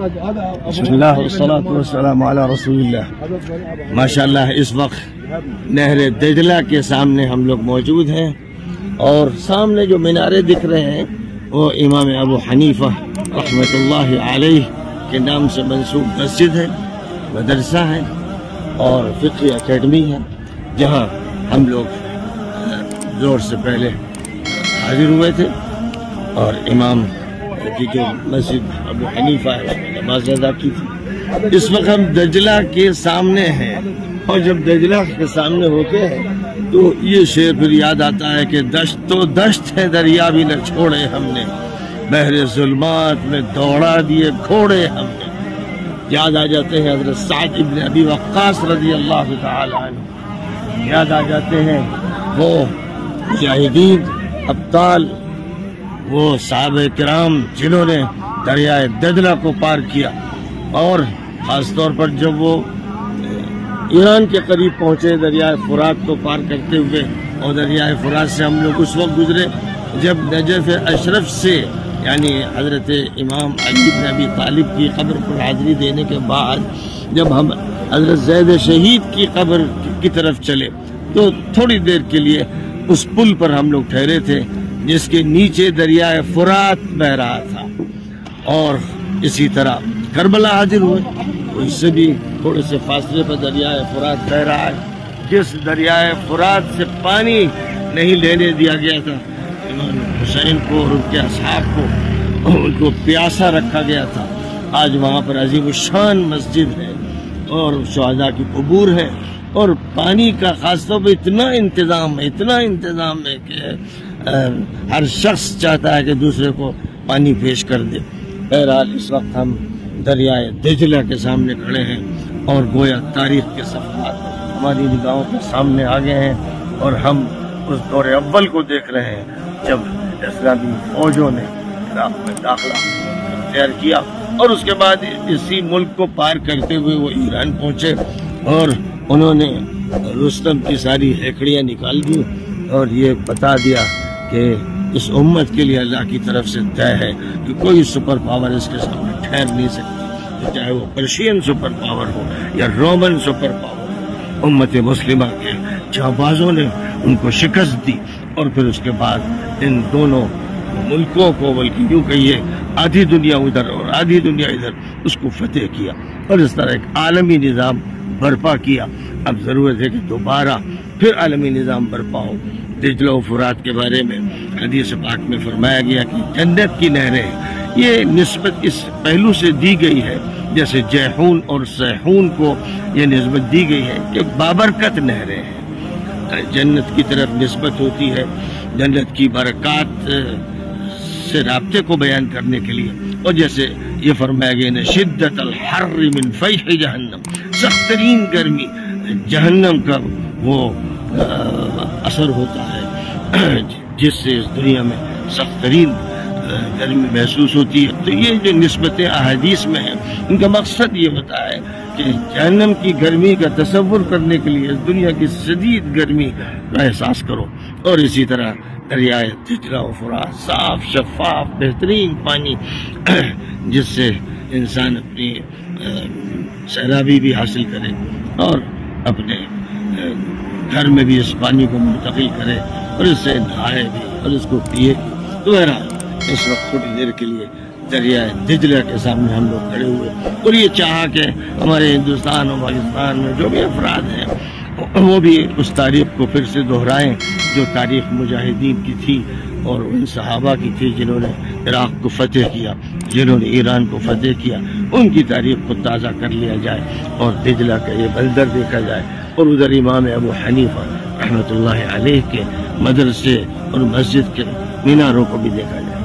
بسم اللہ والصلاة والسلام علی رسول اللہ۔ ماشاءاللہ اس وقت نہر دجلہ کے سامنے ہم لوگ موجود ہیں، اور سامنے جو مینارے دکھ رہے ہیں وہ امام ابو حنیفہ رحمۃ اللہ علیہ کے نام سے منسوب مسجد ہے، مدرسہ ہے اور فقہی اکیڈمی ہے، جہاں ہم لوگ زور سے پہلے حاضر ہوئے تھے اور امام کی جو مسجد ابو حنیفہ ہے نماز ادا کی تھی۔ اس وقت ہم دجلہ کے سامنے ہیں، اور جب دجلہ کے سامنے ہوتے ہیں تو یہ شعر پھر یاد آتا ہے کہ دشت تو دشت ہے دریا بھی نہ چھوڑے ہم نے، بحر ظلمات میں دوڑا دیے گھوڑے ہم نے۔ یاد آ جاتے ہیں حضرت سعد ابن ابی وقاص رضی اللہ تعالی عنہ، یاد آ جاتے ہیں وہ مجاہدین ابطال، وہ صحابہ کرام جنہوں نے دریائے دجلہ کو پار کیا، اور خاص طور پر جب وہ ایران کے قریب پہنچے دریائے فرات کو پار کرتے ہوئے، اور دریائے فرات سے ہم لوگ اس وقت گزرے جب نجف اشرف سے یعنی حضرت امام علی بن ابی طالب کی قبر پر حاضری دینے کے بعد جب ہم حضرت زید شہید کی قبر کی طرف چلے تو تھوڑی دیر کے لیے اس پل پر ہم لوگ ٹھہرے تھے جس کے نیچے دریائے فرات بہ رہا تھا، اور اسی طرح کربلا حاضر ہوئے تو اس سے بھی تھوڑے سے فاصلے پر دریائے فرات بہ رہا ہے، جس دریائے فرات سے پانی نہیں لینے دیا گیا تھا امام حسین کو اور ان کے اصحاب کو، ان کو پیاسا رکھا گیا تھا، آج وہاں پر عظیم الشان مسجد ہے اور شہداء کی قبور ہے، اور پانی کا خاص طور پر اتنا انتظام ہے کہ ہر شخص چاہتا ہے کہ دوسرے کو پانی پیش کر دے۔ بہرحال اس وقت ہم دریائے دجلہ کے سامنے کھڑے ہیں، اور گویا تاریخ کے صفحات ہماری نگاہوں کے سامنے آ گئے ہیں، اور ہم اس دور اول کو دیکھ رہے ہیں جب اسلامی فوجوں نے عراق میں داخلہ اختیار کیا، اور اس کے بعد اسی ملک کو پار کرتے ہوئے وہ ایران پہنچے، اور انہوں نے رستم کی ساری ہیکڑیاں نکال دی اور یہ بتا دیا کہ اس امت کے لیے اللہ کی طرف سے طے ہے کہ کوئی سپر پاور اس کے سامنے ٹھہر نہیں سکتی، چاہے وہ پرشین سپر پاور ہو یا رومن سپر پاور۔ امت مسلمہ کے جانبازوں نے ان کو شکست دی، اور پھر اس کے بعد ان دونوں ملکوں کو، بلکہ یوں کہیے آدھی دنیا ادھر اور آدھی دنیا ادھر، اس کو فتح کیا، اور اس طرح ایک عالمی نظام برپا کیا۔ اب ضرورت ہے کہ دوبارہ پھر عالمی نظام برپا ہو۔ دجلہ و فرات کے بارے میں حدیث پاک میں فرمایا گیا کہ جنت کی نہریں، یہ نسبت اس پہلو سے دی گئی ہے جیسے جیحون اور سیحون کو یہ نسبت دی گئی ہے کہ بابرکت نہریں ہیں، جنت کی طرف نسبت ہوتی ہے، جنت کی برکات سے رابطے کو بیان کرنے کے لیے، اور جیسے یہ فرمایا گیا نا شدت الحر من فیح جہنم، سخت ترین گرمی جہنم کا وہ اثر ہوتا ہے جس سے اس دنیا میں سخت ترین گرمی محسوس ہوتی ہے۔ تو یہ جو نسبتیں احادیث میں ہیں ان کا مقصد یہ ہوتا ہے کہ جہنم کی گرمی کا تصور کرنے کے لیے اس دنیا کی شدید گرمی کا احساس کرو، اور اسی طرح دریائے دجلہ و فرات صاف شفاف بہترین پانی جس سے انسان اپنی سیرابی بھی حاصل کرے اور اپنے گھر میں بھی اس پانی کو منتقل کرے اور اس سے نہائے بھی اور اس کو پیے۔ تو بہرحال اس وقت تھوڑی دیر کے لیے دریائے دجلہ کے سامنے ہم لوگ کھڑے ہوئے، اور یہ چاہا کہ ہمارے ہندوستان اور پاکستان میں جو بھی افراد ہیں وہ بھی اس تاریخ کو پھر سے دہرائیں جو تاریخ مجاہدین کی تھی اور ان صحابہ کی تھی جنہوں نے عراق کو فتح کیا، جنہوں نے ایران کو فتح کیا، ان کی تاریخ کو تازہ کر لیا جائے اور دجلہ کا یہ بندر دیکھا جائے، اور ادھر امام ابو حنیفہ رحمۃ اللہ علیہ کے مدرسے اور مسجد کے میناروں کو بھی دیکھا جائے۔